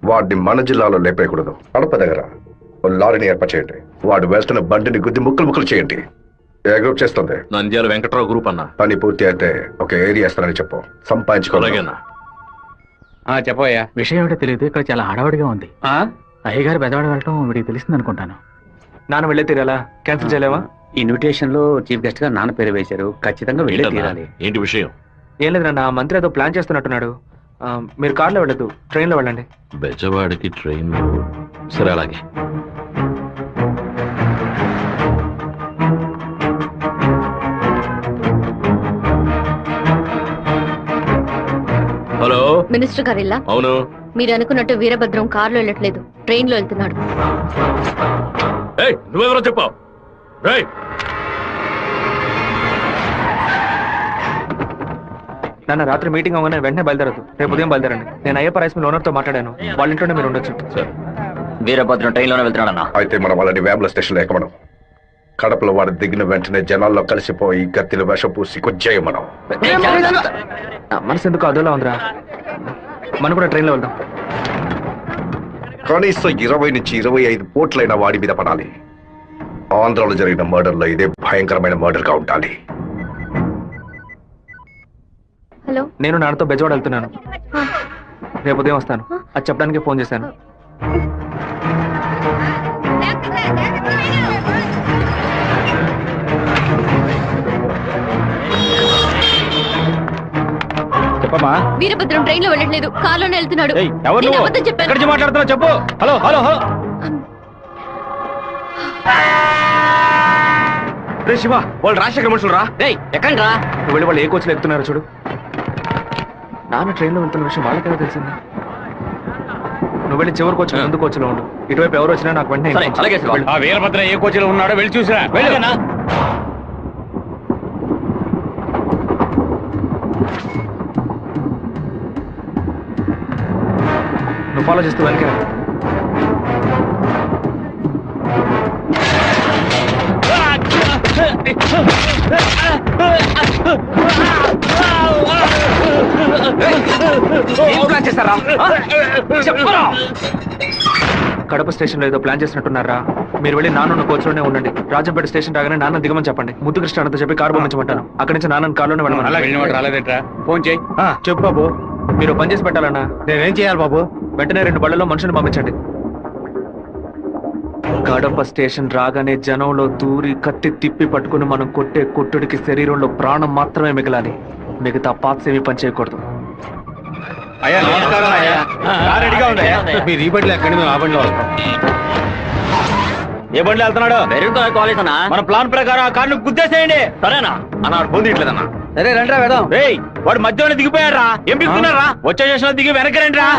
వాడిని మన జిల్లాలో లేపేయకూడదు. కడప దగ్గర లారీని ఏర్పాటు చేయండి. వాడు వెళ్తున్న బండిని గుద్ది ముక్కలు చేయండి. ఏ గ్రూప్ చేస్తుంది? నంద్యాల వెంకట్రావు గ్రూప్ అన్న. పని పూర్తి అయితే ఒక ఏరియా ఇస్తానని చెప్పు. సంపాదించుకోలేగన్నా. చెప్పయ్యా. విషయం ఏమిటో తెలియదు, ఇక్కడ చాలా హడావుడిగా ఉంది. అయ్యగారు బెదవాడ వెళ్ళటం వీడికి తెలిసింది అనుకుంటాను. నాన్న వెళ్ళే తీరాలా? క్యాన్సిల్ చేయలేవా? ఇన్విటేషన్ లో చీఫ్ గెస్ట్ గా నాన్న పేరు వేశారు, ఖచ్చితంగా వెళ్ళే తీరాలి. ఏంటి విషయం? ఏం లేదన్నా, మంత్రి ఏదో ప్లాన్ చేస్తున్నట్టున్నాడు. మీరు కార్లో వెళ్ళదు, ట్రైన్లో వెళ్ళండి. బెజవాడికి ట్రైన్? సరే అలాగే. హలో, మినిస్టర్ గారిల్లా? అవును. మీరు అనుకున్నట్టు వీరభద్రం కార్లో వెళ్ళట్లేదు, ట్రైన్ లో వెళ్తున్నాడు. నువ్వెవరో చెప్పావు? నాన్న రాత్రి మీటింగ్ అవగానే వెంటనే బయలుదేరదు, రేపు ఉదయం బయలుదేరండి. నేను అయ్యప్ప రైస్ మిల్ ఓనర్ తో మాట్లాడాను, వాళ్ళ ఇంట్లోనే మీరు ఉండొచ్చు. వీరభద్రం ట్రైన్ లోనే వెళ్తున్నాడన్నా. అయితే మనం వాళ్ళని వేముల స్టేషన్ లో ఎక్కమనం. కడపలో వాడు దిగిన వెంటనే జనాల్లో కలిసిపోయి గత్తిని వేషం పూసి కొచ్చేయ మనం. మనసు ఎందుకు అదోలా ఉందిరా, మనం కూడా ట్రైన్ లో వెళ్దాం. కనీసం 20 నుంచి 25 పోట్లైన వాడి మీద పడాలి. ఆంధ్రాలో జరిగిన మర్డర్ లో ఇదే భయంకరమైన మర్డర్ గా ఉండాలి. హలో, నేను నాన్నతో బెజవాడ వెళ్తున్నాను, రేపు ఉదయం వస్తాను. అది చెప్పడానికి ఫోన్ చేశాను. చెప్పమ్మా. వీరభద్రం ట్రైన్ లో వెళ్ళట్లేదు, కార్లోనే వెళ్తున్నాడు. మాట్లాడుతున్నావు చెప్పు. Hello hello hello. రే శివ, వాళ్ళు రాజశేఖర మనుషులు రా. ఎక్కడ రా? నువ్వు వెళ్ళి వాళ్ళు ఏ కోచ్లో ఎక్కుతున్నారో చూడు. నాన్న ట్రైన్ లో వెళ్తున్న విషయం వాళ్ళకెలా తెలిసింది? నువ్వు వెళ్ళి చివరి కోచ్ ముందు కోచ్లో ఉండు. ఇటువైపు ఎవరు వచ్చినా నాకు వెంటనే. వీరభద్ర ఏ కోచ్లో ఉన్నాడో వెళ్ళి చూసిరా. వెళ్ళనా? నువ్వు ఫాలో చేస్తూ వెనక. కడప స్టేషన్ లో ఏదో ప్లాన్ చేసినట్టున్నారా? మీరు వెళ్ళి నాన్న కోచ్లోనే ఉండండి. రాజంపేట స్టేషన్ రాగానే నాన్న దిగమని చెప్పండి. ముద్దు కృష్ణ అంతా చెప్పి కారు పంపించమంటాను. అక్కడి నుంచి నాన్న కారులోనే వెళ్ళమని. ఫోన్ చేయి. చెప్పు బాబు. మీరు పని చేసి పెట్టాలన్నా. నేనేం చేయాలి బాబు? వెంటనే 2 బళ్ళలో మనుషులు పంపించండి. కడప స్టేషన్ రాగానే జనంలో దూరి కత్తి తిప్పి పట్టుకుని మనం కొట్టే కొట్టుడికి శరీరంలో ప్రాణం మాత్రమే మిగలాలి. మిగతా పాత్స్ ఏమీ పని చేయకూడదు. అయ్యా నమస్కారం. అయ్యా రెడీగా ఉందయ్యా. మీరు ఈ బండిలో ఎక్కడి మేము ఆ బండిలో వస్తాం. ఏ బండిలో వెళ్తున్నాడు? కాలేజ్ అన్నా. మన ప్లాన్ ప్రకారం ఆ కార్ను గుద్దేసేయండి. సరేనా అన్న? పొందిట్లేదన్నా. సరే రండిరా వెళ్దాం. వాడు మధ్యలో దిగిపోయారా? ఏం దిగుతున్నారా? వచ్చే స్టేషన్ దిగి వెనక్కి రండి రా.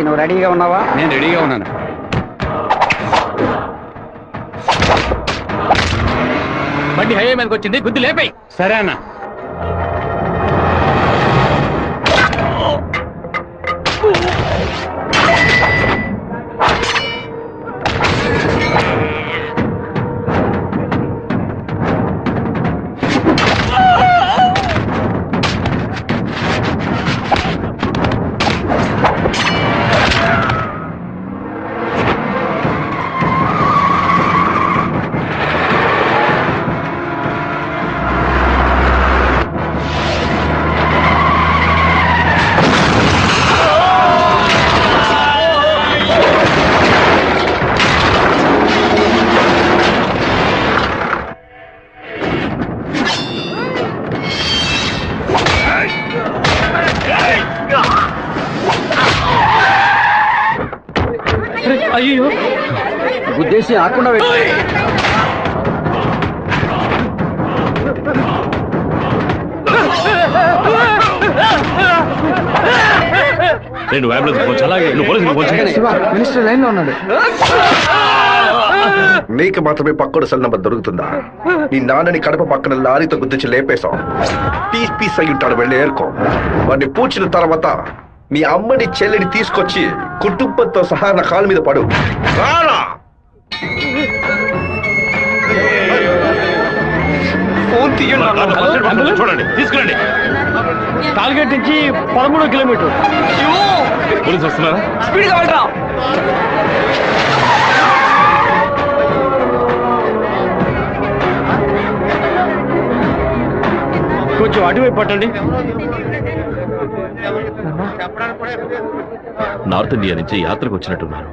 నువ్వు రెడీగా ఉన్నావా? నేను రెడీగా ఉన్నాను. బండి హైవే మీదకి వచ్చింది, గుద్దు లేపాయి. సరే అన్న. అయ్యో గుద్దేసి ఆకుండా నేను అంబులెన్స్ అలాగే నువ్వు పోలీసులు మినిస్టర్ లైన్ లో ఉన్నాడు. నీకు మాత్రమే పక్కడు సెల్ నంబర్ దొరుకుతుందా? నీ నాన్నని కడప పక్కన లారీతో గుద్దించి లేపేశాం. పీస్ పీస్ అయి ఉంటాడు, వెళ్ళి ఏరుకో. వాడిని పూడ్చిన తర్వాత మీ అమ్మని చెల్లిని తీసుకొచ్చి కుటుంబంతో సహా నా కాళ్ళ మీద పడు. రారా! ఫోన్ తీయండి. చూడండి, తీసుకురండి. టార్గెట్ నుంచి 13 కిలోమీటర్. పోలీసు వస్తున్నారా? స్పీడ్ గా వెళ్ళరా. కొంచెం అటువైపు పట్టండి. నార్త్ ఇండియా నుంచి యాత్రకు వచ్చినట్టున్నారు.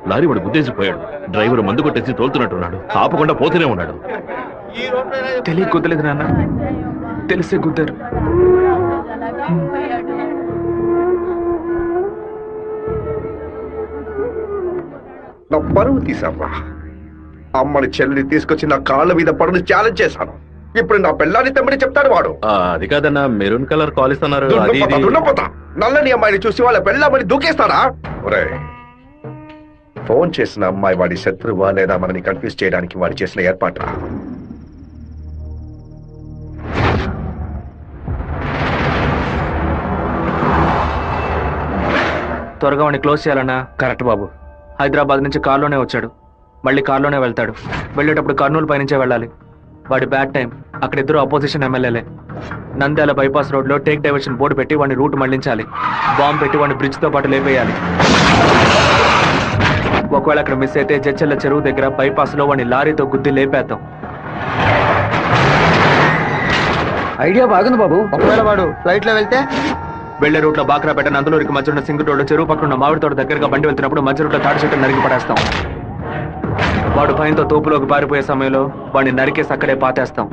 లారీ వాడు గుద్దేసిపోయాడు. డ్రైవర్ మందు కొట్టేసి తోలుతున్నట్టున్నాడు. ఆపకుండా పోతూనే ఉన్నాడు. తెలియ గుద్దలేదు నాన్న, తెలిసే గుద్దారు. నా పరువు తీసావా? అమ్మని చెల్లిని తీసుకొచ్చి నా కాళ్ళ మీద పడును ఛాలెంజ్ చేశాను. ఇప్పుడు నా పిల్లాన్ని తెమ్మని చెప్తాడు వాడు. అది కాదన్నా, మెరూన్ కలర్ కాల్ ఇస్తున్నారు. దున్నపోతా నల్లని అమ్మాయిని చూసి వాళ్ళ పెళ్ళామని దూకేస్తాడా? ఒరే, ఫోన్ చేసిన అమ్మాయి వాడి శత్రువా లేదా మనని కన్ఫ్యూజ్ చేయడానికి వాడు చేసిన ఏర్పాటు. త్వరగా వాడిని క్లోజ్ చేయాలన్నా. కరెక్ట్ బాబు. హైదరాబాద్ నుంచి కార్లోనే వచ్చాడు, మళ్ళీ కార్లోనే వెళ్తాడు. వెళ్ళేటప్పుడు కర్నూలు పైనుంచే వెళ్ళాలి. వాడి బ్యాడ్ టైం. అక్కడ ఇద్దరు అపోజిషన్ ఎమ్మెల్యేలే. నంద్యాల బైపాస్ రోడ్ లో టేక్ డైవర్షన్ బోర్డు పెట్టి వాడిని రూట్ మళ్లించాలి. బాంబు పెట్టి వాడిని బ్రిడ్జ్ తో పాటు లేపేయాలి. ఒకవేళ అక్కడ మిస్ అయితే జడ్చెల్ల చెరువు దగ్గర బైపాస్ లో వాడిని లారీతో గుద్ది లేపేద్దాం. ఐడియా బాగుంది బాబు. ఒకవేళ వాడు ఫ్లైట్ లో వెళ్తే? వెళ్లే రూట్ లో బాక్రాపేట నందులూరికి మధ్య ఉన్న సింగు రోడ్డు చెరువు పక్కన ఉన్న మామిడి తోట దగ్గరగా బండి వెళ్తున్నప్పుడు మధ్య రూట్ లో తాడి చెట్టు నరికి పడేస్తాం. వాడు భయంతో తోపులోకి పారిపోయే సమయంలో వాడిని నరికేసి అక్కడే పాతేస్తాం.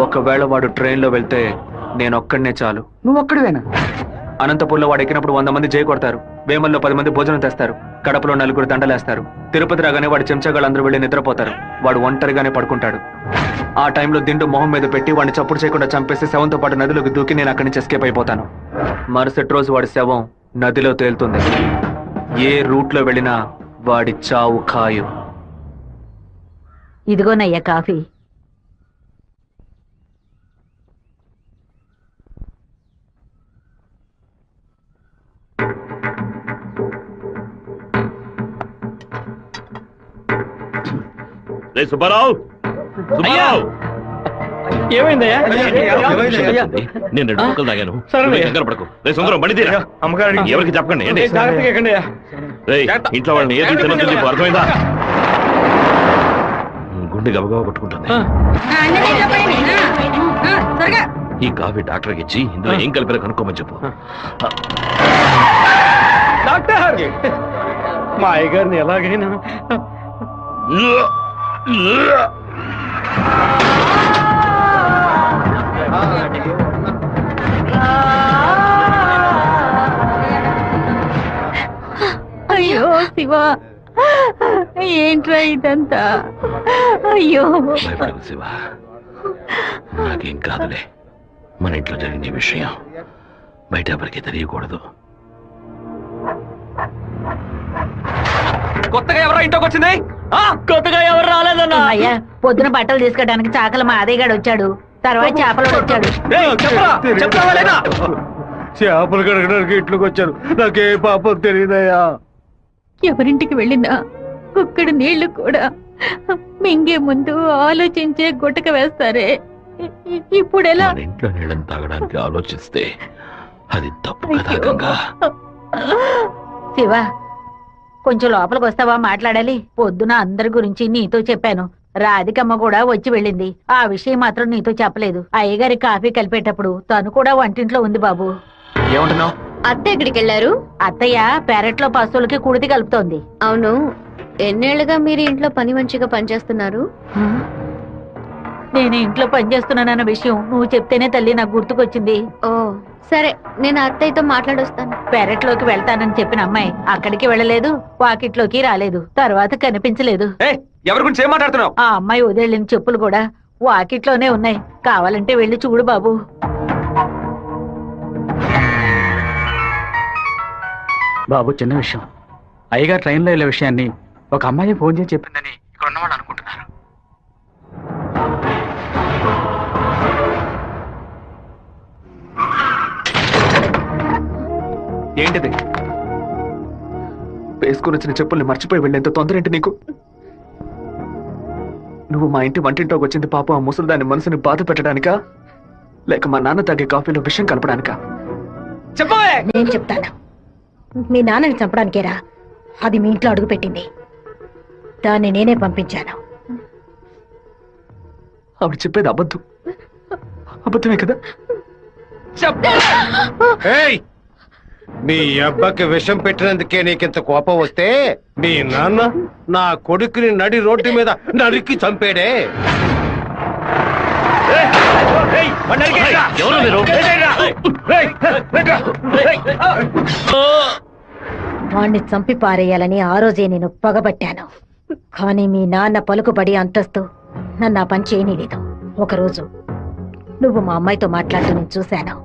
ఒకవేళ వాడు ట్రైన్ లో వెళ్తే నేనొక్కడనే చాలు. నువ్వు ఒక్కడివేనా? అనంతపూర్లో వాడు ఎక్కినప్పుడు 100 మంది జై కొడతారు. వేమల్లో 10 మంది భోజనం తెస్తారు. కడపలో 4 దండలేస్తారు. తిరుపతి రాగానే వాడి చెంచగాళ్ళందరూ వెళ్ళి నిద్రపోతారు. వాడు ఒంటరిగానే పడుకుంటాడు. ఆ టైంలో దిండు మొహం మీద పెట్టి వాడిని చప్పుడు చేయకుండా చంపేసి శవంతో పాటు నదిలోకి దూకి నేను అక్కడి నుంచి ఎస్కేప్ అయిపోతాను. మరుసటి రోజు వాడి శవం నదిలో తేలుతుంది. ఏ రూట్ లో వెళ్ళినా వాడి చావు ఖాయం. ఇదిగోనయ్యా కాఫీ. సుబ్బారావు, సుబ్బారావు, ఏమైందయ్యా? నేను 2 ముక్కలు తాగాను. సరే. నువ్వు కంగారు పడకు. రే సుందరం, బండి తీరా. అమ్మగారికి ఎవరికి చెప్పకండి. ఏంటి? జాగ్రత్తగా ఎక్కండి. రేయ్, ఇంట్లో వాళ్ళని ఏది తినొద్దు చెప్పు, అర్థమైందా? గుండె గబగబా కొట్టుకుంటుంది. ఈ కాఫీ డాక్టర్కి ఇచ్చి ఇందులో ఏం కలిపారో కనుక్కోమని చెప్పు. డాక్టర్, మా అయ్యగారిని ఎలాగైనా అయ్యో శివ, ఏంట్రా ఇదంతా? అయ్యో భయపడకు శివ, నాకేం కాదులే. మన ఇంట్లో జరిగిన విషయం బయట ఎవరికి తెలియకూడదు. కొత్తగా ఎవరో ఇంట్లోకి వచ్చింది? కొత్తగా ఎవరు రాలేదన్నా. అయ్యా, పొద్దున బట్టలు తీసుకోవడానికి చాకల మా అదేగాడు వచ్చాడు. తర్వాత చేపలు వచ్చాడు. చేపలు కడగడానికి ఇంట్లోకి వచ్చారు. నాకే పాపం తెలియదయ్యా. ఎవరింటికి వెళ్ళినా ఒక్కడ నీళ్లు కూడా మింగే ముందు ఆలోచించే గుట్టక వేస్తారే. ఇప్పుడెలా? మన ఇంట్లో నీళ్ళని తాగడానికి ఆలోచిస్తే అది తప్పు కదా గంగా. శివ, కొంచెం లోపలికి వస్తావా? మాట్లాడాలి. పొద్దున అందరి గురించి నీతో చెప్పాను. రాధికమ్మ కూడా వచ్చి వెళ్ళింది. ఆ విషయం మాత్రం నీతో చెప్పలేదు. అయ్యగారి కాఫీ కలిపేటప్పుడు తను కూడా వంటింట్లో ఉంది బాబు. ఏమంటున్నావు? అత్త ఎక్కడికి వెళ్ళారు? అత్తయ్య పెరట్లో పశువులకి కుడితి కలుపుతోంది. అవును, ఎన్నేళ్లుగా మీరు ఇంట్లో పని మంచిగా పనిచేస్తున్నారు? నేను ఇంట్లో పనిచేస్తున్నానన్న విషయం నువ్వు చెప్తేనే తల్లి నాకు గుర్తుకొచ్చింది. ఓ సరే, నేను అత్తయ్యతో మాట్లాడొస్తాను. పెరట్లోకి వెళ్తానని చెప్పిన అమ్మాయి అక్కడికి వెళ్ళలేదు, వాకిట్లోకి రాలేదు, తర్వాత కనిపించలేదు. ఎవరి గురించి ఏం మాట్లాడుతున్నావు? ఆ అమ్మాయి వదిలిన చెప్పులు కూడా వాకిట్లోనే ఉన్నాయి. కావాలంటే వెళ్ళి చూడు బాబు. బాబు చిన్న విషయం, అయ్యగారు ట్రైన్లో వెళ్ళే విషయాన్ని ఒక అమ్మాయి ఫోన్ చేసి చెప్పిందని ఇక్కడ ఉన్నవాళ్ళు అనుకుంటున్నారు. ఏంటిది? వేసుకుని వచ్చిన చెప్పుల్ని మర్చిపోయి వెళ్ళేంత తొందర ఏంటి నీకు? నువ్వు మా ఇంటి వంటింట్లోకి వచ్చింది పాప ఆ ముసలిదాని మనసుని బాధ పెట్టడానికా, లేక మా నాన్న తాగే కాఫీలో విషయం కలపడానికా? చెప్పవే. నేను చెప్తాను. మీ నాన్నని చంపడానికేరా అది మీ ఇంట్లో అడుగు పెట్టింది. దాన్ని నేనే పంపించాను. ఆవిడ చెప్పేది అబద్ధం. అబద్ధమే కదా? మీ అబ్బకి విషం పెట్టినందుకే నీకింత కోపం వస్తే మీ నాన్న నా కొడుకుని నడి రోడ్డు మీద నరికి చంపాడే. వాణ్ణి చంపి పారేయాలని ఆ రోజే నేను పగబట్టాను. కానీ మీ నాన్న పలుకుబడి అంతస్తు నన్ను ఆ పని చేయనీలేదు. ఒకరోజు నువ్వు మా అమ్మాయితో మాట్లాడుతూ నేను చూశాను.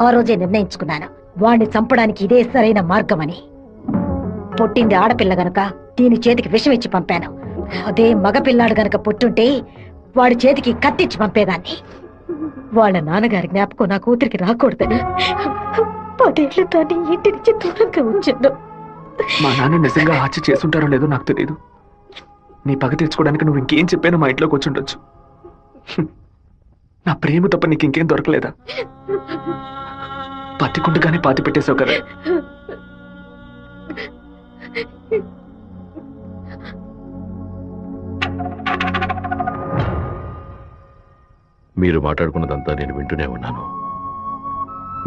ఆ రోజే నిర్ణయించుకున్నాను, వాణ్ణి చంపడానికి ఇదే సరైన మార్గమని. పుట్టింది ఆడపిల్ల గనక దీని చేతికి విషం ఇచ్చి పంపాను. అదే మగపిల్లాడు గనక పుట్టుంటే వాడి చేతికి కత్తిచ్చి పంపేదాన్ని. వాళ్ళ నాన్నగారి జ్ఞాపకం నా కూతురికి రాకూడదని 10 ఏళ్ల దాన్ని ఇంటి నుంచి దూరంగా ఉంచాను. మా నాన్న నిజంగా హత్య చేసుంటారో లేదో నాకు తెలియదు. నీ పగ తీర్చుకోవడానికి నువ్వు ఇంకేం చెప్పానో మా ఇంట్లోకి వచ్చి ఉండొచ్చు. నా ప్రేమ తప్ప నీకు ఇంకేం దొరకలేదా? పత్తికుండగానే పాతి పెట్టేశావు కదా. మీరు మాట్లాడుకున్నదంతా నేను వింటూనే ఉన్నాను.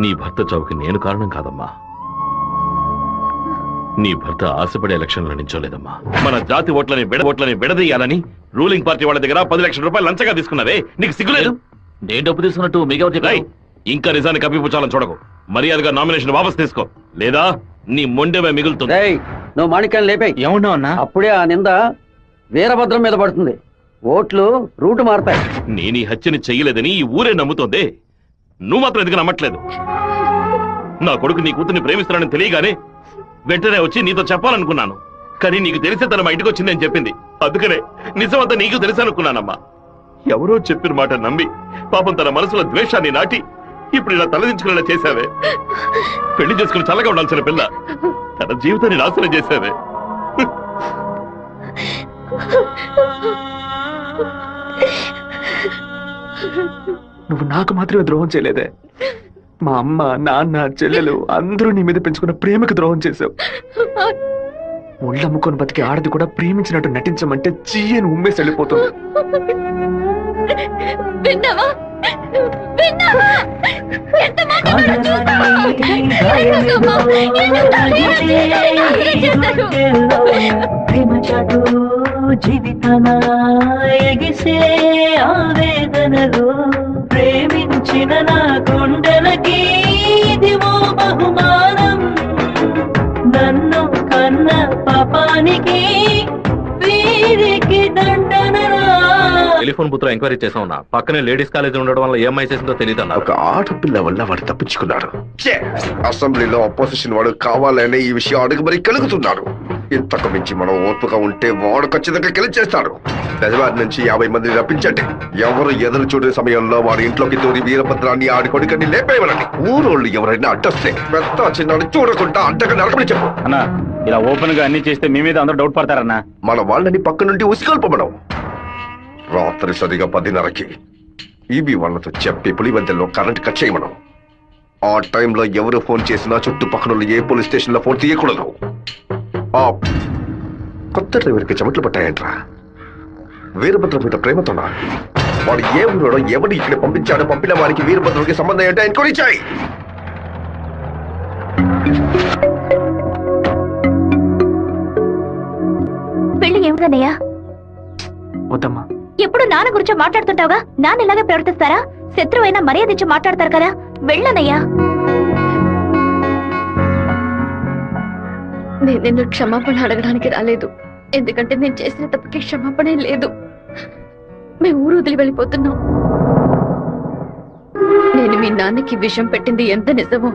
నీ భర్త చావుకి నేను కారణం కాదమ్మా. నీ భర్త ఆశపడే ఎలక్షన్లో నించోలేదమ్మా. మన జాతి ఓట్లని విడదీయాలని రూలింగ్ పార్టీ వాళ్ళ దగ్గర 10 లక్షల రూపాయలు లంచగా తీసుకున్నావే, నీకు సిగ్గులేదు? నేను డబ్బు తీసుకున్నట్టు మిగతా ఇంకా నిజాన్ని కప్పిపుచ్చాలని చూడకు. మర్యాదగా నామినేషన్ వాపస్ తీసుకో, లేదా నీ మొండెమే మిగులుతుంది. నువ్వు మాణిక్యాన్ని లేపే. ఏమన్నావు అన్నా? అప్పుడే ఆ నింద వీరభద్రం మీద పడుతుంది. ఓట్లు రూటు మారుతాయి. నేను ఈ హత్యని చెయ్యలేదని ఈ ఊరే నమ్ముతోంది. నువ్వు మాత్రం ఎందుకు నమ్మట్లేదు? నా కొడుకు నీ కూతుర్ని ప్రేమిస్తున్నానని తెలియగానే వెంటనే వచ్చి నీతో చెప్పాలనుకున్నాను. కానీ నీకు తెలిసే తన మా ఇంటికి వచ్చిందని చెప్పింది. అందుకనే నిజమంతా నీకు తెలుసనుకున్నానమ్మా. ఎవరో చెప్పిన మాట నమ్మి పాపం తన మనసులో ద్వేషాన్ని నాటి ఇప్పుడు ఇలా తలదించుకునేలా చేశావే. పెళ్లి చేసుకుని చల్లగా ఉండాల్సిన పిల్ల తన జీవితాన్ని నాశనం చేశావే. నువ్వు నాకు మాత్రమే ద్రోహం చేయలేదే, మా అమ్మ నాన్న చెల్లెలు అందరూ నీ మీద పెంచుకున్న ప్రేమకు ద్రోహం చేశావు. ఒళ్ళమ్ముకొని బతికి ఆడది కూడా ప్రేమించినట్టు నటించమంటే చీయని ఉమ్మేసి వెళ్ళిపోతుంది. జీవితన ఎగిసే ఆవేదనలో ప్రేమించిన నా గుండెలకి ఇదివో బహుమానం. నన్ను కన్న పాపానికి వీరికి దండనరా. టెలిఫోన్ బూత్ లో ఎంక్వైరీ చేసా ఉన్నా. పక్కనే లేడీస్ కాలేజ్ ఉండడం వల్ల ఏం చేసిందో తెలియదు అన్న. ఒక ఆడపిల్ల వల్ల వాడు తప్పించుకున్నాడు. అసెంబ్లీలో అపోజిషన్ వాడు కావాలనే ఈ విషయం అడుగు మరి కలుగుతున్నాడు. ఇంతకు మించి మనం ఓర్పుగా ఉంటే వాడు ఖచ్చితంగా గెలిచేస్తాడు. బెజవారి నుంచి 50 మందిని రప్పించండి. ఎవరు ఎదురు చూడే సమయంలో వాడి ఇంట్లోకి దూరి వీరభద్రాన్ని ఆడి కొడుకని లేపేయమనండి. ఊరోళ్ళు ఎవరైనా అడ్డొస్తే పెద్ద చిన్నాడు చూడకుండా అడ్డగా నరకమని చెప్పు. అన్నా ఇలా ఓపెన్ గా అన్ని చేస్తే మీ మీద అందరూ డౌట్ పడతారన్నా. మన వాళ్ళని పక్క నుండి ఉసిగొల్పమనం. రాత్రి సరిగా 10:30కి ఈబీ వాళ్ళతో చెప్పి పులివెందుల్లో కరెంట్ కట్ చేయమనం. ఆ టైంలో ఎవరు ఫోన్ చేసినా చుట్టుపక్కల ఏ పోలీస్ స్టేషన్ లో ఫోన్ తీయకూడదు. ఆ కొత్త డ్రైవర్కి చెమట్లు పట్టాయంట్రా. వీరభద్రం మీద ప్రేమతోనా? వాడు ఏ ఊరోడో ఎవడు ఇక్కడ పంపించాడో పంపిన వారికి వీరభద్రుడికి సంబంధం ఏంటో ఎంక్వైరీ చేయి. పెళ్లి ఏమిటన్నయ్యా? వద్దమ్మా. ఎప్పుడు నాన్న గురించి మాట్లాడుతుంటావుగా, నాన్న ఇలాగే ప్రవర్తిస్తారా? శత్రువైనా మర్యాద ఇచ్చి మాట్లాడతారు కదా, వెళ్ళనయ్యా. నేను నిన్ను క్షమాపణ అడగడానికి రాలేదు, ఎందుకంటే నేను చేసిన తప్పుకి క్షమాపణే లేదు. మేము ఊరు వదిలి వెళ్ళిపోతున్నాం. నేను మీ నాన్నకి విషం పెట్టింది ఎంత నిజమో,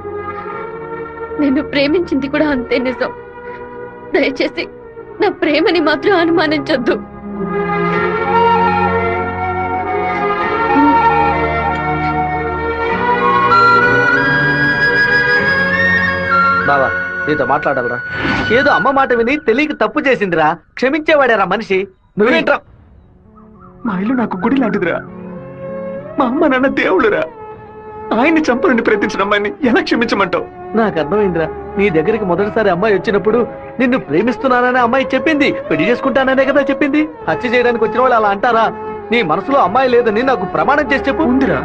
నేను ప్రేమించింది కూడా అంతే నిజం. దయచేసి నా ప్రేమని మాత్రం అనుమానించొద్దు. బావా నీతో మాట్లాడాలరా. ఏదో అమ్మ మాట విని తెలియక తప్పు చేసిందిరా, క్షమించేవాడేరా మనిషి. నువ్వేంట్రా? మా ఇల్లు నాకు గుడి లాంటిదిరా. మా అమ్మ నాన్న దేవుళ్ళురా. ఆయన్ని చంపాలని ప్రయత్నించిన అమ్మాయిని ఎలా క్షమించమంటావు? నాకు అర్థమైందిరా. నీ దగ్గరికి మొదటిసారి అమ్మాయి వచ్చినప్పుడు నిన్ను ప్రేమిస్తున్నాననే అమ్మాయి చెప్పింది, పెళ్లి చేసుకుంటాననే కదా చెప్పింది. హత్య చేయడానికి వచ్చిన వాళ్ళు అలా అంటారా? నీ మనసులో అమ్మాయి లేదని నాకు ప్రమాణం చేసి చెప్పు. ఉందిరా,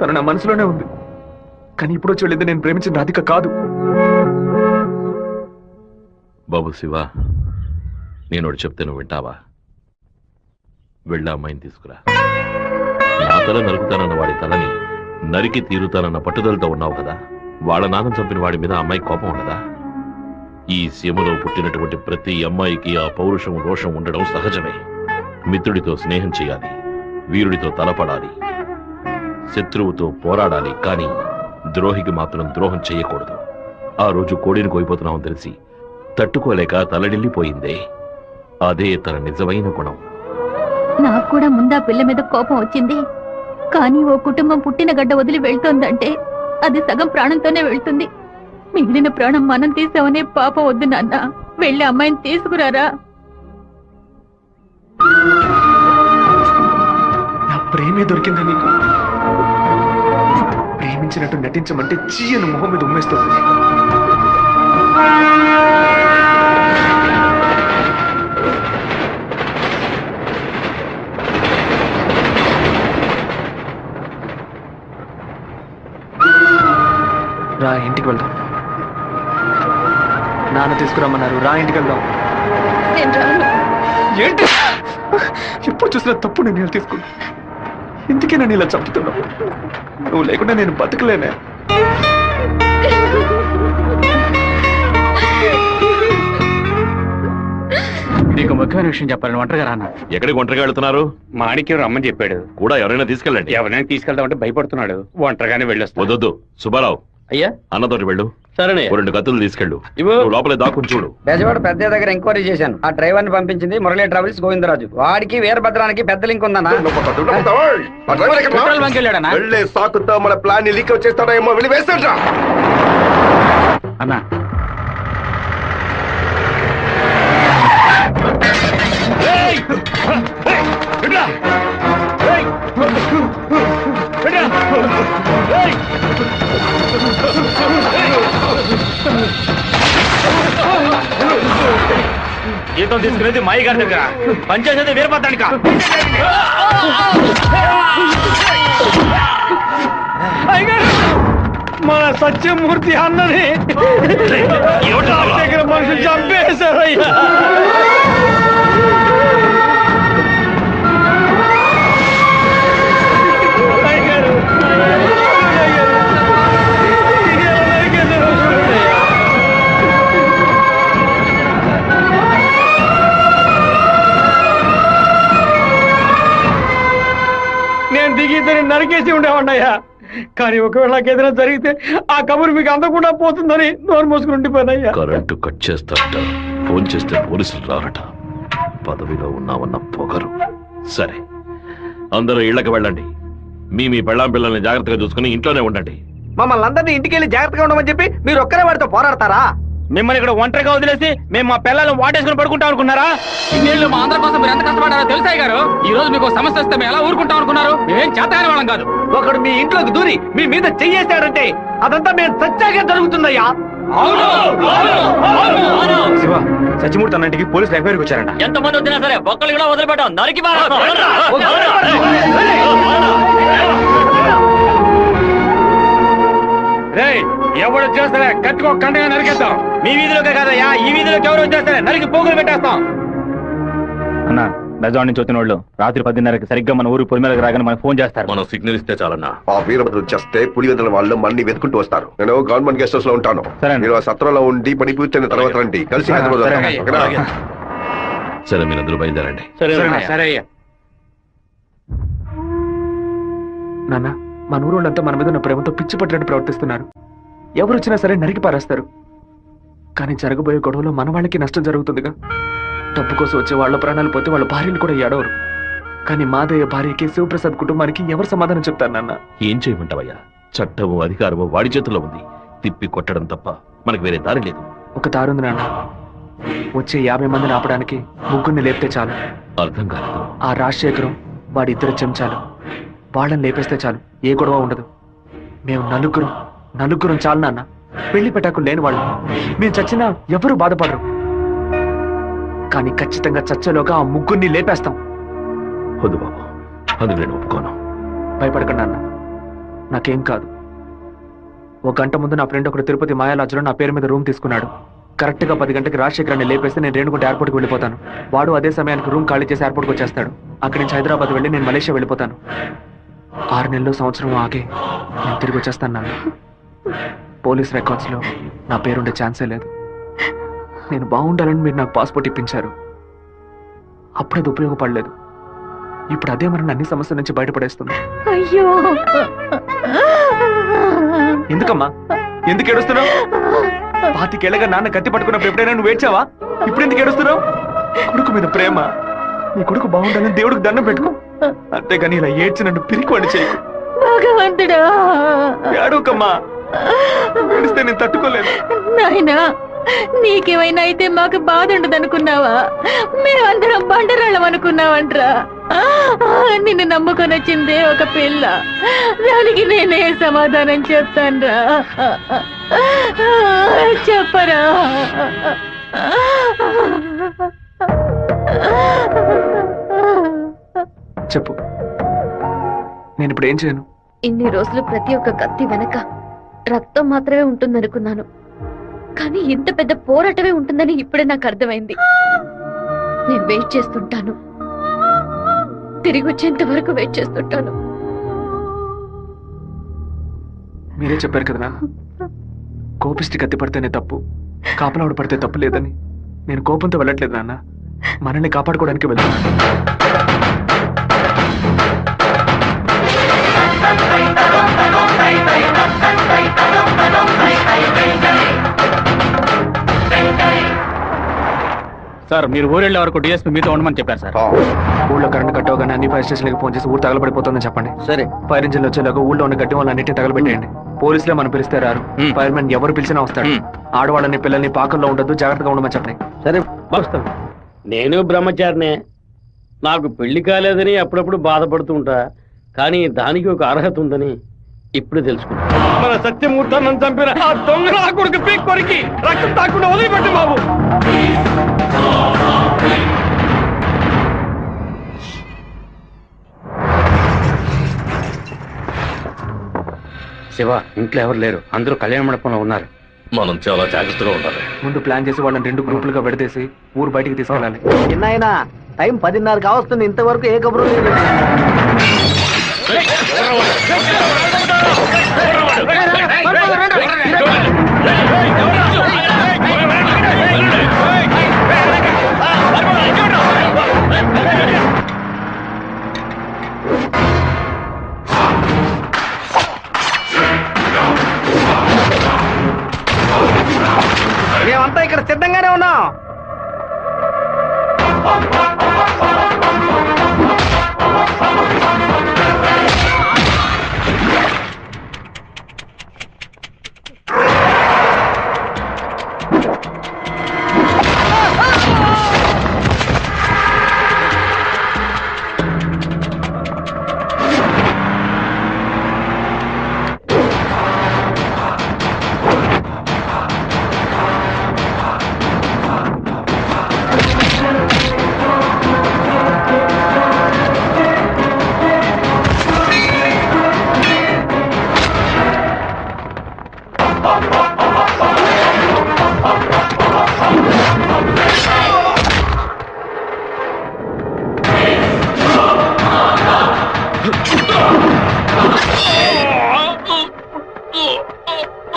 తను నా మనసులోనే ఉంది. కానీ ఇప్పుడు వచ్చి వెళ్ళింది నేను ప్రేమించిన రాధిక కాదు. బాబు శివ, నేను ఒకటి చెప్తే నువ్వు వింటావా? వెళ్ళి అమ్మాయిని తీసుకురా. నా తల నరుకుతానన్న వాడి తలని నరికి తీరుతానన్న పట్టుదలతో ఉన్నావు కదా. వాళ్ళ నాన్న చంపిన వాడి మీద అమ్మాయి కోపం ఉండదా? ఈ సీమలో పుట్టినటువంటి ప్రతి అమ్మాయికి ఆ పౌరుషం రోషం ఉండడం సహజమే. మిత్రుడితో స్నేహం చేయాలి, వీరుడితో తలపడాలి, శత్రువుతో పోరాడాలి, కానీ ద్రోహికి మాత్రం ద్రోహం చేయకూడదు. ఆ రోజు కోడిని కోయిపోతున్నామని తెలిసి తట్టుకోలేక తలడిల్లిపోయిందే, అదే తన నిజమైన గుణం. నాకు కూడా ముందా పిల్ల మీద కోపం వచ్చింది, కానీ ఓ కుటుంబం పుట్టిన గడ్డ వదిలి వెళ్తోందంటే అది సగం ప్రాణంతోనే వెళ్తుంది. మిగిలిన ప్రాణం మనం తీసామనే పాప వద్దు నాన్న. వెళ్ళి అమ్మాయిని తీసుకురారా. నా ప్రేమే దొరికిందా నీకు? ప్రేమించినట్టు నటించమంటే చీయను మొహం మీద ఉమ్మేస్తుంది. రా ఇంటికి వెళ్దాం. నాన్న తీసుకురమ్మన్నారు, రా ఇంటికి వెళ్దాం. ఏంటి ఎప్పుడు చూసినా తప్పు నిర్ణయాలు తీసుకున్నా. ఇందుకే నన్ను ఇలా చంపుతున్నావు. నువ్వు లేకుండా నేను బతకలేనే. నీకు ముఖ్యమైన విషయం చెప్పాలని ఒంటరిగా రానా? ఎక్కడికి ఒంటరిగా వెళ్తున్నారు? మాణిక్యం రమ్మని చెప్పాడు. కూడా ఎవరైనా తీసుకెళ్ళండి. ఎవరైనా తీసుకెళ్దామంటే భయపడుతున్నాడు. ఒంటరిగానే వెళ్ళొస్తా. వద్దొద్దు సుబ్బారావు, అయ్యా అన్నతోటి వెళ్ళు. సరేనే. 2 కత్తులు తీసుకెళ్ళు. నువ్వు లోపలే దాక్కుని చూడు. బెజవాడ పెద్ద దగ్గర ఎంక్వైరీ చేశాను. ఆ డ్రైవర్ ని పంపించింది మురళీ ట్రావెల్స్ గోవిందరాజు. వాడికి వీరభద్రానికి పెద్ద లింక్ ఉందన్నా. వెళ్ళే సాకుతో మన ప్లాన్ లీక్ చేస్తాడో ఏమో, వెళ్ళి వేస్తాడ్రా అన్నా. జీతం తీసుకునేది మాయి గారి దగ్గర, పనిచేసేది వీరభద్రానిక. మన సత్యమూర్తి అన్నని దగ్గర మనుషులు చంపేశారయ్యా. నేను దిగి ఇద్దరిని నరికేసి ఉండేవాడినయ్యా. కానీ ఒకవేళ నాకు ఏదైనా జరిగితే ఆ కబురు మీకు అందకుండా పోతుందని నోరు మూసుకుని ఉండిపోయినయ్యా. కరెంటు కట్ చేస్తారట, ఫోన్ చేస్తే పోలీసులు రారట. పదవిలో ఉన్నామన్న పొగరు. సరే, అందరూ ఇళ్లకు వెళ్ళండి. మీ పెళ్ళాం పిల్లల్ని జాగ్రత్తగా చూసుకుని ఇంట్లోనే ఉండండి. మమ్మల్ని అందరినీ ఇంటికి వెళ్ళి జాగ్రత్తగా ఉండమని చెప్పి మీరు ఒక్కరే వాడితో పోరాడతారా? మిమ్మల్ని ఇక్కడ ఒంటరిగా వదిలేసి మేము మా పిల్లలను వాటేసుకుని పడుకుంటాం అనుకున్నారా? ఇన్నేళ్ళు మా అందరి కోసం మీరు ఎంత కష్టపడారో తెలుసాయి గారు. ఈ రోజు మీకు సమస్య వస్తే మేము ఎలా ఊరుకుంటాం అనుకున్నారు? మేమేం చేతగాని వాళ్ళం కాదు. ఒకడు మీ ఇంట్లోకి దూరి మీ మీద చెయ్యేశాడంటే అదంతా మేము సత్యాగా జరుగుతుందయ్యా. శివ, సత్యమూర్తి అన్నింటికి పోలీసులు ఎంక్వైరీకి వచ్చారంట. ఎంతమంది వచ్చినా సరే ఒక్కళ్ళు కూడా వదిలిపెట్టాం. నరికి ఎవరు చేస్తారా కట్టుకో కండగా నరికేద్దాం. మీ వీధిలోకే కాదయ్యా, ఈ వీధిలోకి ఎవరు వచ్చేస్తారే నరికి పోగులు పెట్టేస్తాం. అన్నా, బెజవాడ నుంచి వచ్చిన వాళ్ళు రాత్రి 10:30కి సరిగ్గా మన ఊరు పొలిమేరకు రాగానే మనకు ఫోన్ చేస్తారు. మనం సిగ్నల్ ఇస్తే చాలన్నా. ఆ వీరభద్రుడు చేస్తే పులివెందుల వాళ్ళు మన్ని వెతుకుంటూ వస్తారు. నేను గవర్నమెంట్ గెస్ట్ హౌస్ లో ఉంటాను. సరే. మీరు ఆ సత్రంలో ఉండి పని పూర్తయిన తర్వాత రండి, కలిసి హైదరాబాద్ వస్తాం. ఓకేనా? సరే మీరందరూ బయలుదేరండి. సరే అయ్యా. నాన్న, మన ఊరోళ్ళంతా మన మీద ఉన్న ప్రేమతో పిచ్చి పట్టినట్టు ప్రవర్తిస్తున్నారు. ఎవరు వచ్చినా సరే నరికి పారేస్తారు. కానీ జరగబోయే గొడవలో మన వాళ్ళకి నష్టం జరుగుతుందిగా. డబ్బు కోసం వచ్చే వాళ్ళ ప్రాణాలు పోతే వాళ్ళ భార్యలు కూడా ఏడవరు. కానీ మాదయ్య భార్యకి శివప్రసాద్ కుటుంబానికి ఎవరు సమాధానం చెప్తారు నాన్న? ఏం చేయమంటావయ్యా? చట్టము అధికారము వాడి చేతుల్లో ఉంది. తిప్పి కొట్టడం తప్ప మనకు వేరే దారి లేదు. ఒక దారుంది నాన్న. వచ్చే 50 మందిని ఆపడానికి ముగ్గురిని లేపితే చాలు. అర్థం కాలేదు. ఆ రాజశేఖరం వాడి 2 చెంచాలు వాళ్ళని లేపేస్తే చాలు, ఏ గొడవ ఉండదు. మేము నలుగురం చాలు నాన్న. పెళ్లి పెటాకులు లేని వాళ్ళు. మేము చచ్చినా ఎవరు బాధపడరు. కానీ ఖచ్చితంగా చచ్చేలోగా ఆ ముగ్గురిని లేపేస్తాం. వద్దు బాబు, అందుకు నేను ఒప్పుకోను. భయపడకండి నాన్న, నాకేం కాదు. 1 గంట ముందు నా ఫ్రెండ్ ఒకడు తిరుపతి మాయాలాజ్లో నా పేరు మీద రూమ్ తీసుకున్నాడు. కరెక్ట్ గా 10 గంటకి రాజశేఖరాన్ని లేపేస్తే నేను రేణుగుంట ఎయిర్పోర్ట్కి వెళ్ళిపోతాను. వాడు అదే సమయానికి రూమ్ ఖాళీ చేసి ఎయిర్పోర్ట్కి వచ్చేస్తాడు. అక్కడి నుంచి హైదరాబాద్ వెళ్ళి నేను మలేషియా వెళ్ళిపోతాను. 6 నెలలు సంవత్సరం ఆగే నేను తిరిగి వచ్చేస్తాను నాన్న. పోలీస్ రికార్డ్స్ లో నా పేరుండే ఛాన్సే లేదు. నేను బాగుండాలని మీరు నాకు పాస్పోర్ట్ ఇప్పించారు. అప్పుడు అది ఉపయోగపడలేదు. ఇప్పుడు అదే మన అన్ని సమస్యల నుంచి బయటపడేస్తుంది. అయ్యో, ఎందుకమ్మా ఎందుకు ఏడుస్తున్నావు? 25 ఏళ్ళగా నాన్న కత్తి పట్టుకున్నప్పుడు ఎప్పుడైనా నువ్వు ఏడ్చావా? ఇప్పుడు ఎందుకు ఏడుస్తున్నావు? కొడుకు మీద ప్రేమ. నీ కొడుకు బాగుండాలని దేవుడికి దండం పెట్టుకో. అంతేగాని ఇలా ఏడ్చినట్టు పిరికివాడి చేయకు. భగవంతుడా, ఏడవకమ్మా. ఏడిస్తే నేను తట్టుకోలేను. నాయనా, నీకేమైనా అయితే మాకు బాధ ఉండదు అనుకున్నావా? మేమందరం బండరాళ్ళం అనుకున్నావంట్రా. నిన్ను నమ్ముకొని వచ్చిందే ఒక పిల్ల. దానికి నేనే సమాధానం చెప్తాన్రా. చెప్పరా? చెప్పు, నేను ఇప్పుడు ఏం చేయను? ఇన్ని రోజులు ప్రతి ఒక్క కత్తి వెనక రక్తం మాత్రమే ఉంటుందనుకున్నాను. కానీ ఇంత పెద్ద పోరాటమే ఉంటుందని ఇప్పుడే నాకు అర్థమైంది. నేను వెయిట్ చేస్తుంటాను, తిరిగి వచ్చేంత వరకు వెయిట్ చేస్తుంటాను. మీరే చెప్పారు కదా నాన్న, కోపిష్టి కత్తి పడితేనే తప్పు, కాపలావిడ పడితే తప్పు లేదని. నేను కోపంతో వెళ్ళట్లేదు నాన్న, మనల్ని కాపాడుకోవడానికి వెళ్తున్నాను. సార్, మీరు ఊరు వెళ్ళే వరకు డిఎస్పీ మీతో ఉండమని చెప్పారు సార్. ఊళ్ళో కరెంట్ కట్టవగానే అన్ని ఫైర్ స్టేషన్లకు ఫోన్ చేసి ఊరు తగలబడిపోతుందని చెప్పండి. సరే. ఫైర్ ఇంజిన్లు వచ్చేలాగా ఊళ్ళో ఉన్న గడ్డి వాళ్ళన్నింటినీ తగలబెట్టేయండి. పోలీసులే మనం పిలిస్తే రారు. ఫైర్ మ్యాన్ ఎవరు పిలిచినా వస్తాడు. ఆడవాళ్ళని పిల్లల్ని పాకల్లో ఉండొద్దు, జాగ్రత్తగా ఉండమని చెప్పండి. సరే, వస్తాం. నేను బ్రహ్మచారినే. నాకు పెళ్లి కాలేదని అప్పుడప్పుడు బాధపడుతూ ఉంటా. కానీ దానికి ఒక అర్హత ఉందని ఇప్పుడు తెలుసుకున్నా. మన సత్యమూర్తాన్ని చంపిన ఆ దొంగ కొడుకు పీక్ కొరికి రక్తం తాకుండా వదిలిపెట్టు బాబు. శివ, ఇంట్లో ఎవరు లేరు, అందరూ కళ్యాణ మండపంలో ఉన్నారు. మనం చాలా జాగ్రత్తగా ఉండాలి. ముందు ప్లాన్ చేసి వాళ్ళని 2 గ్రూపులుగా విడదీసి ఊరు బయటికి తీసుకెళ్ళాలి. చిన్నాయన, టైం 10:30 కావస్తుంది, ఇంతవరకు ఏ కబురు లేదు. మేమంతా ఇక్కడ సిద్ధంగానే ఉన్నాం.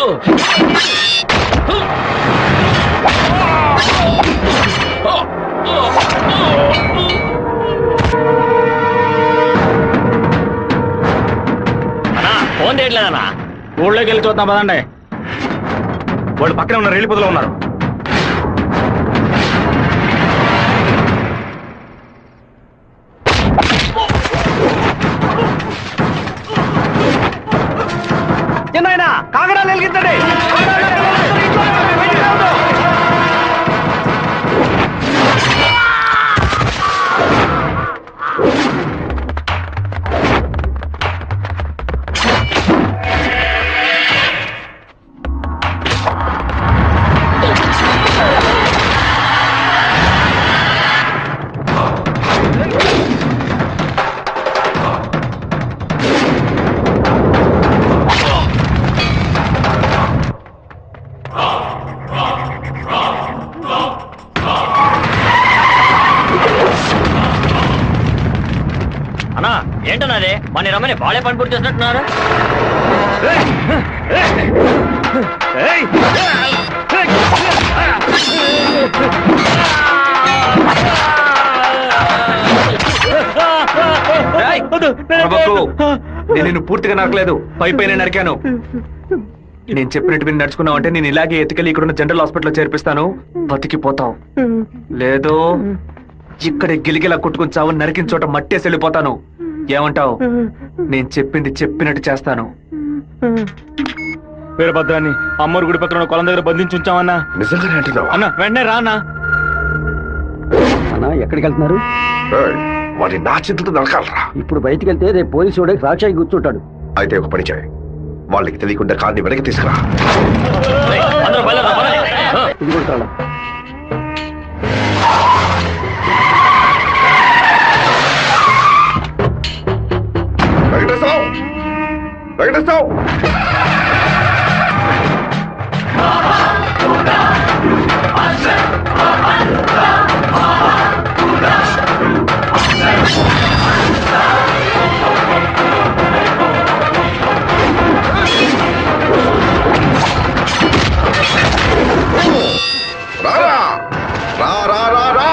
ఫోన్ చేయట్లేదన్నా. ఊళ్ళోకి వెళ్ళి చూద్దాం పదండి. వాళ్ళు పక్కనే ఉన్న రైలు పొదలో ఉన్నారు. చిన్న కాగడాలు వెలిగించండి. అన్నా ఏంటన్నది? మన రమ్మని బాలే పని పూర్తి చేసినట్టున్నారు. నేను పూర్తిగా నరకలేదు, పైపైన నరికాను. నేను చెప్పినట్టు మీరు నడుచుకున్నావు అంటే నేను ఇలాగే ఎత్తుకెళ్ళి ఇక్కడున్న జనరల్ హాస్పిటల్లో చేర్పిస్తాను. బతికిపోతావు. లేదో ఇక్కడే గిలిగిలా కొట్టుకుని చావు, నరికిన చోట మట్టేసి వెళ్ళిపోతాను. ఏమంటావు? నేను చెప్పింది చెప్పినట్టు చేస్తాను. వీరభద్రాన్ని అమ్మోరు గుడి పక్కన కొలం దగ్గర బంధించి ఉంచామన్నా. నిజంగానే అంటున్నావా? అన్న వెంటనే రా అన్నా. అన్నా ఎక్కడికి వెళ్తున్నారు? వాడి నా చేతులతో నరకాలరా. ఇప్పుడు బయటికి వెళ్తే రేపు పోలీసు వాడే సాక్షి కూర్చుంటాడు. అయితే ఒక పని చేయి, వాళ్ళకి తెలియకుండా కార్ని వెనక్కి తీసుకురా. వెంకటేశ్వరరావు, వెంకటేశ్వరరావు, రారా రా రా రా రా.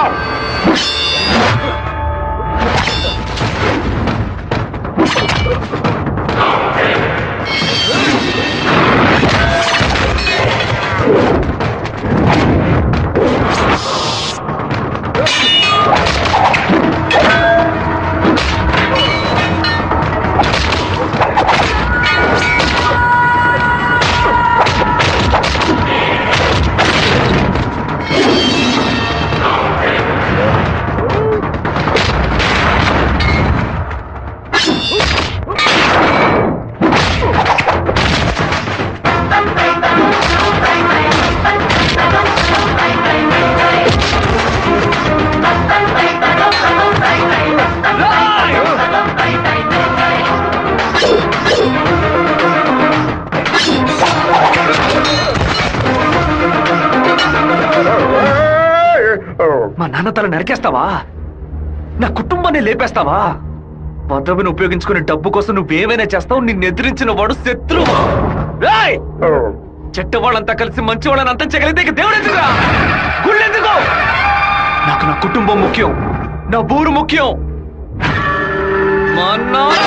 మా నాన్న తల నరికేస్తావా? నా కుటుంబాన్ని లేపేస్తావా? పదవిని ఉపయోగించుకునే డబ్బు కోసం నువ్వేమైనా చేస్తావు. నిన్ను ఎదిరించిన వాడు శత్రువు. చెట్ట వాళ్ళంతా కలిసి మంచి వాళ్ళని అంతం చేయగలిగితే దేవుడు ఎందుకురా? గుళ్ళెందుకు? నాకు నా కుటుంబం ముఖ్యం, నా ఊరు ముఖ్యం. మా నాన్న